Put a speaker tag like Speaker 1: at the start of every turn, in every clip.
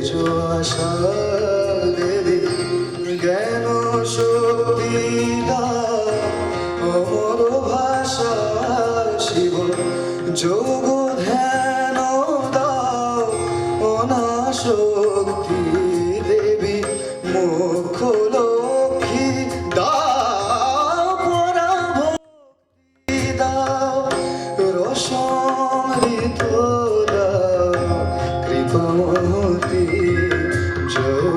Speaker 1: তেজো আশা দেবী জ্ঞান শক্তি দাও অমর ভাষা শিব যোগ ধ্যান দাও অনাশক্তি দেবী মুখ লক্ষ্মী দাও পরাভক্তি দাও রসমৃত দাও কৃপামতি জয়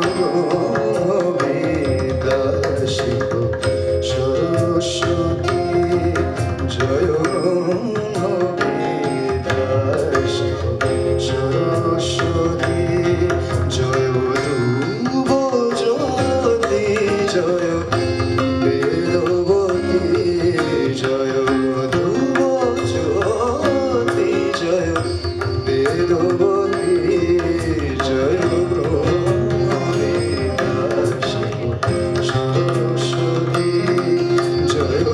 Speaker 1: শিব সরস্বতী জয় শিব সরস্বতী জয় ধ্রুব জ্যোতি জয় বেদবতী জয় ধ্রুব জ্যোতি জয় বেদবতী জয় সরস্বতী জয়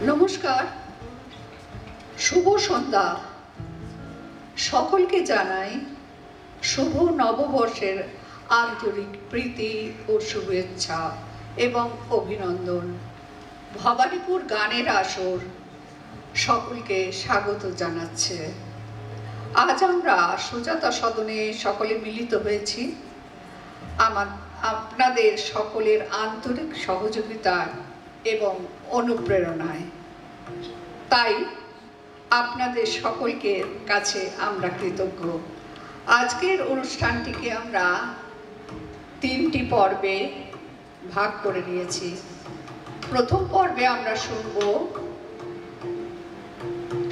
Speaker 2: নমস্কার, শুভ সন্ধ্যা। সকলকে জানাই শুভ নববর্ষের আন্তরিক প্রীতি ও শুভেচ্ছা এবং অভিনন্দন। ভবানীপুর গানের আসর সকলকে স্বাগত জানাচ্ছে। আজ আমরা সুজাতা সদনে সকলে মিলিত হয়েছি আপনাদের সকলের আন্তরিক সহযোগিতায় এবং অনুপ্রেরণায়। তাই আপনাদের সকলকে কাছে আমরা কৃতজ্ঞ। আজকের অনুষ্ঠানটিকে আমরা 3টি পর্বে ভাগ করে নিয়েছি। প্রথম পর্বে আমরা শুনব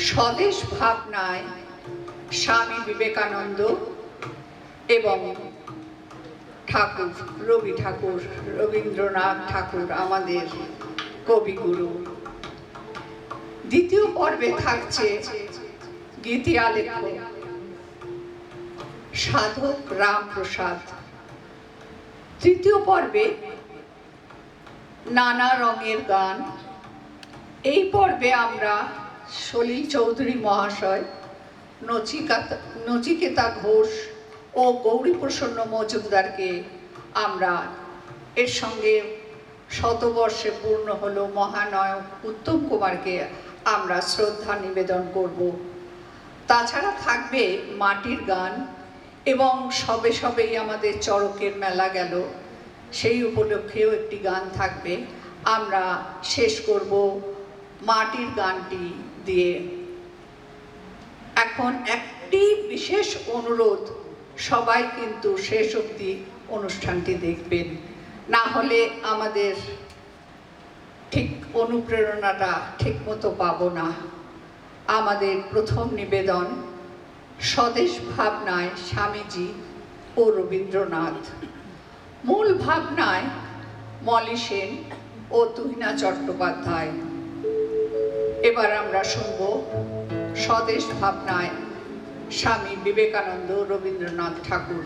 Speaker 2: স্বদেশ ভাবনায় স্বামী বিবেকানন্দ এবং ঠাকুর রবীন্দ্রনাথ ঠাকুর আমাদের কবিগুরু। দ্বিতীয় পর্বে থাকছে গীতি আলেখ্য সাধক রামপ্রসাদ। তৃতীয় পর্বে নানা রঙের গান। এই পর্বে আমরা সলিল চৌধুরী মহাশয়, নচিকেতা ঘোষ ও গৌরীপ্রসন্ন মজুমদারকে আমরা এর সঙ্গে শতবর্ষে পূর্ণ হলো মহানায়ক উত্তম কুমারকে আমরা শ্রদ্ধা নিবেদন করব। তাছাড়া থাকবে মাটির গান এবং সবে সবেই আমাদের চড়কের মেলা গেল, সেই উপলক্ষেও একটি গান থাকবে। আমরা শেষ করব মাটির গানটি দিয়ে। এখন একটি বিশেষ অনুরোধ, সবাই কিন্তু শেষ অবধি অনুষ্ঠানটি দেখবেন, না হলে আমাদের ঠিক অনুপ্রেরণাটা ঠিক মতো পাবো না। আমাদের প্রথম নিবেদন স্বদেশ ভাবনায় স্বামীজি ও রবীন্দ্রনাথ, মূল ভাবনায় মলি সেন ও তুহিনা চট্টোপাধ্যায়। এবার আমরা শুনব স্বদেশ ভাবনায় স্বামী বিবেকানন্দ রবীন্দ্রনাথ ঠাকুর।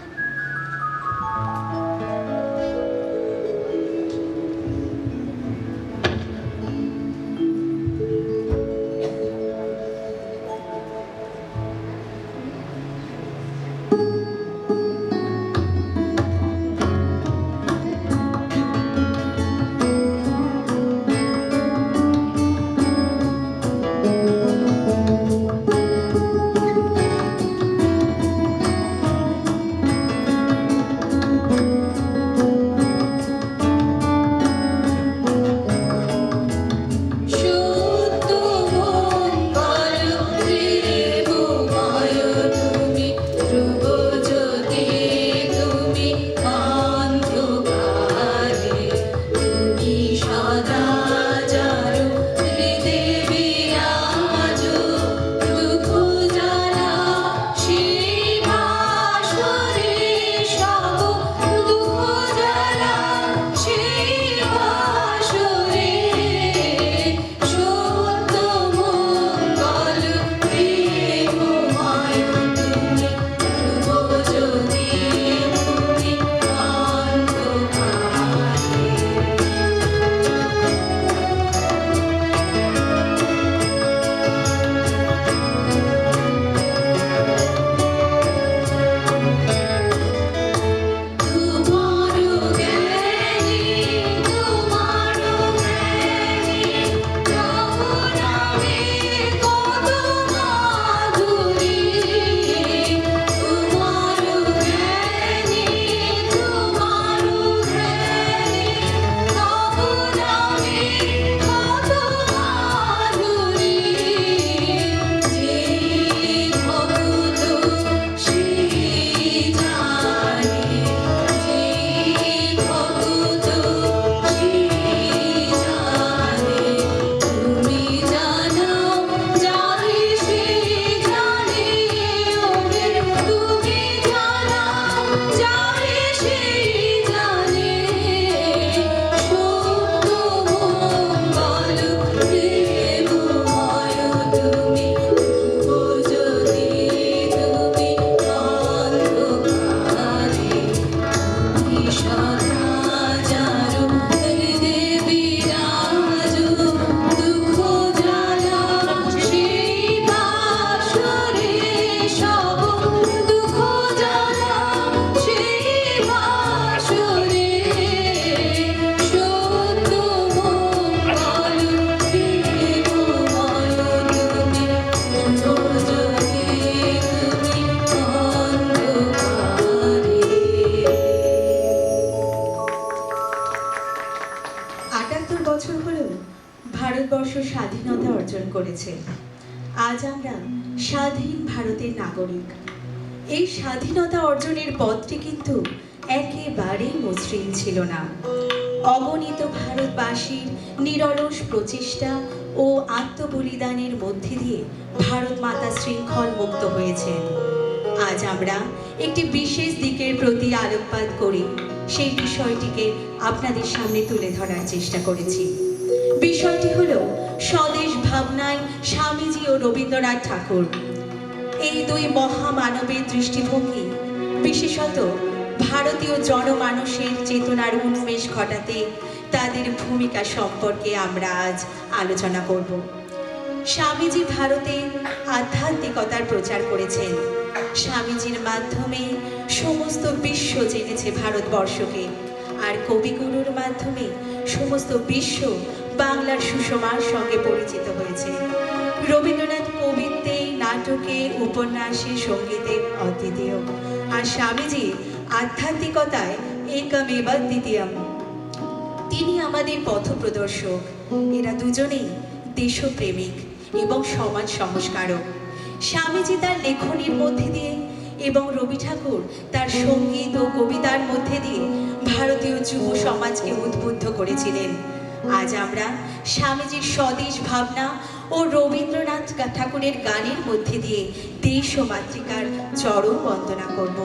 Speaker 3: বছর হলেও ভারতবর্ষ স্বাধীনতা অর্জন করেছে। আজ আমরা স্বাধীন ভারতের নাগরিক। এই স্বাধীনতা অর্জনের পথটি কিন্তু একেবারেই মসৃণ ছিল না। অগণিত ভারতবাসীর নিরলস প্রচেষ্টা ও আত্মবলিদানের মধ্যে দিয়ে ভারত মাতা শৃঙ্খল মুক্ত হয়েছেন। আজ আমরা একটি বিশেষ দিকের প্রতি আলোকপাত করে সেই বিষয়টিকে আপনাদের সামনে তুলে ধরার চেষ্টা করেছি। বিষয়টি হলো স্বদেশ ভাবনায় স্বামীজি ও রবীন্দ্রনাথ ঠাকুর। এই দুই মহামানবের দৃষ্টিভঙ্গি বিশেষত ভারতীয় জনমানসের চেতনার উন্মেষ ঘটাতে তাদের ভূমিকা সম্পর্কে আমরা আজ আলোচনা করব। স্বামীজি ভারতে আধ্যাত্মিকতার প্রচার করেছেন। স্বামীজির মাধ্যমে সমস্ত বিশ্ব জেনেছে ভারতবর্ষকে, আর কবিগুরুর মাধ্যমে সমস্ত বিশ্ব বাংলার সুষমার সঙ্গে পরিচিত হয়েছে। রবীন্দ্রনাথ কবিত্বে, নাটকে, উপন্যাসে, সঙ্গীতে অদ্বিতীয়, আর স্বামীজি আধ্যাত্মিকতায় একমেবা দ্বিতীয়ম। তিনি আমাদের পথপ্রদর্শক। এরা দুজনেই দেশপ্রেমিক এবং সমাজ সংস্কারক। স্বামীজি তার লেখনীর মধ্যে দিয়ে এবং রবি ঠাকুর তার সঙ্গীত ও কবিতার মধ্যে দিয়ে ভারতীয় যুব সমাজকে উদ্বুদ্ধ করেছিলেন। আজ আমরা স্বামীজির স্বদেশ ভাবনা ও রবীন্দ্রনাথ ঠাকুরের গানের মধ্যে দিয়ে দেশ ও মাতৃকার চরম বন্দনা করব।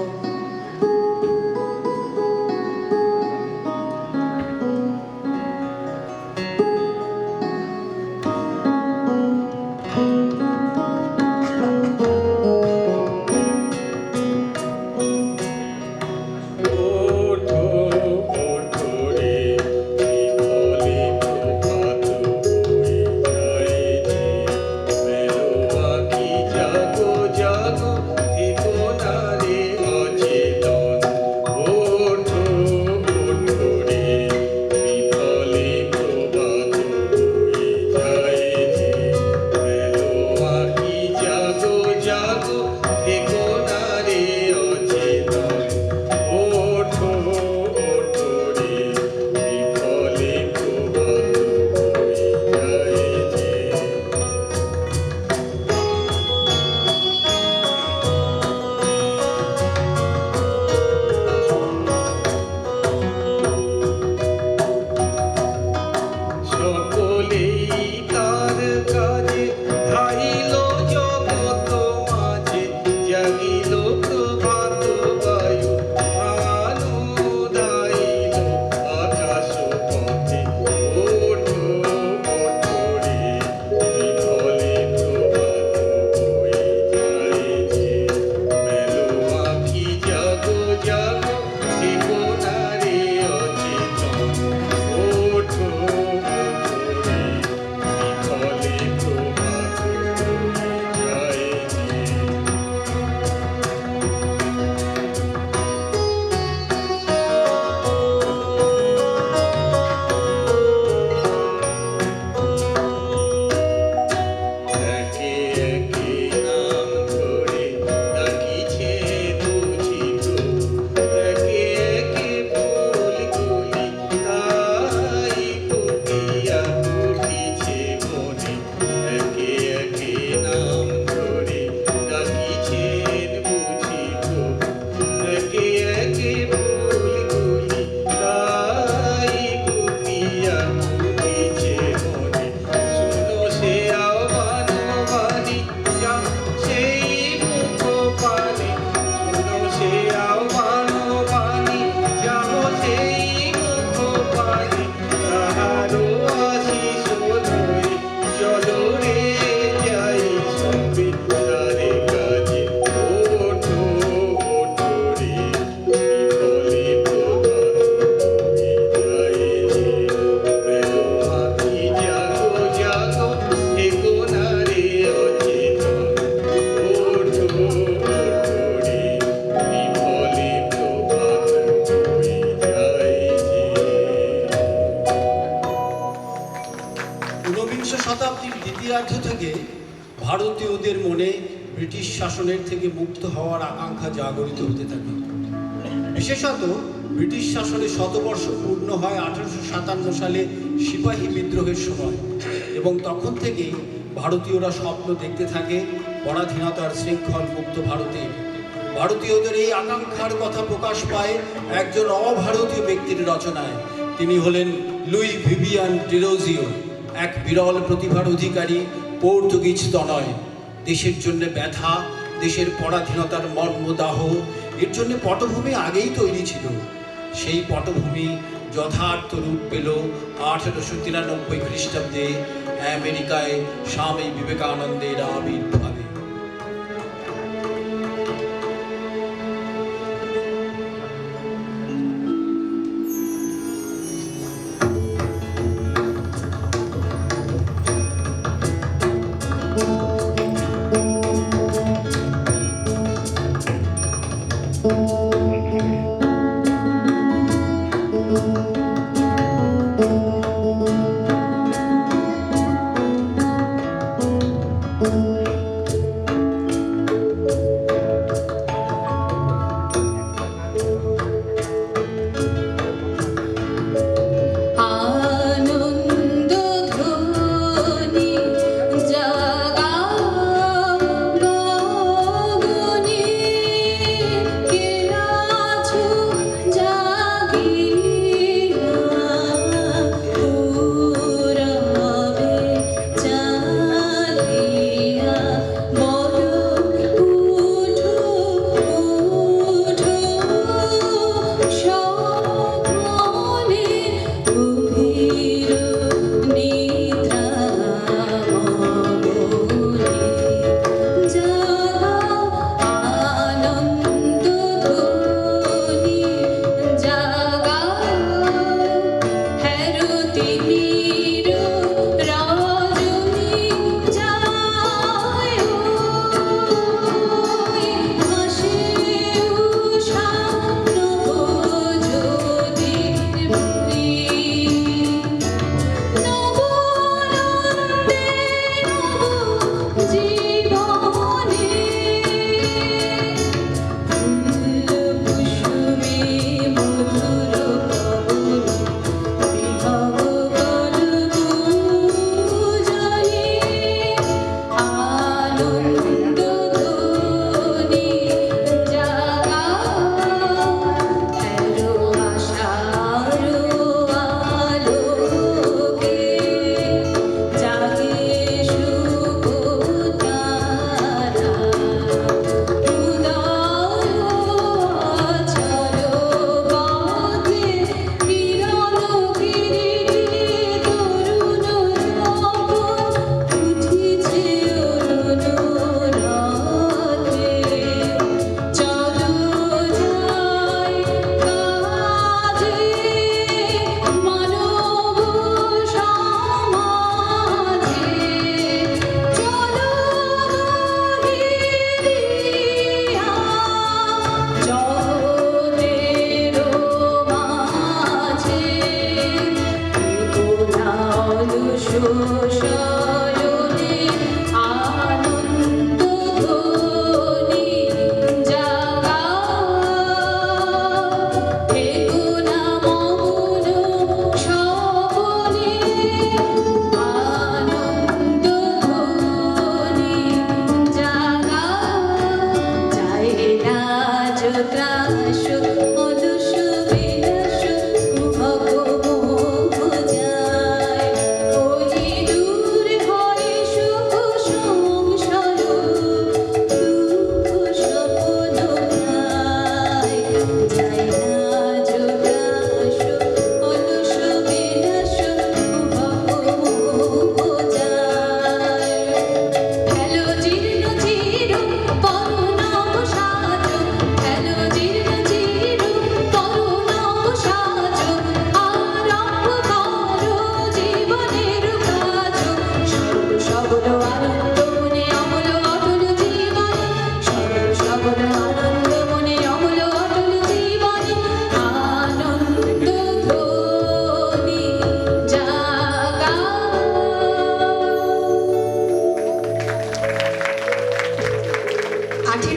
Speaker 4: ভারতীয়দের মনে ব্রিটিশ শাসনের থেকে মুক্ত হওয়ার আকাঙ্ক্ষা জাগরিত হতে থাকে। বিশেষত ব্রিটিশ শাসনে শতবর্ষ পূর্ণ হয় 1857 সালে সিপাহী বিদ্রোহের সময়, এবং তখন থেকেই ভারতীয়রা স্বপ্ন দেখতে থাকে পরাধীনতার শৃঙ্খল মুক্ত ভারতে। ভারতীয়দের এই আকাঙ্ক্ষার কথা প্রকাশ পায় একজন অভারতীয় ব্যক্তির রচনায়। তিনি হলেন লুই ভিভিয়ান ডিরোজিও, এক বিরল প্রতিভার অধিকারী পর্তুগিজ তনয়। দেশের জন্য ব্যথা, দেশের পরাধীনতার মর্মদাহ, এর জন্য পটভূমি আগেই তৈরি ছিল। সেই পটভূমি যথার্থ রূপ পেল 1893 খ্রিস্টাব্দে আমেরিকায় স্বামী বিবেকানন্দের আবির্ভাবে।
Speaker 3: Show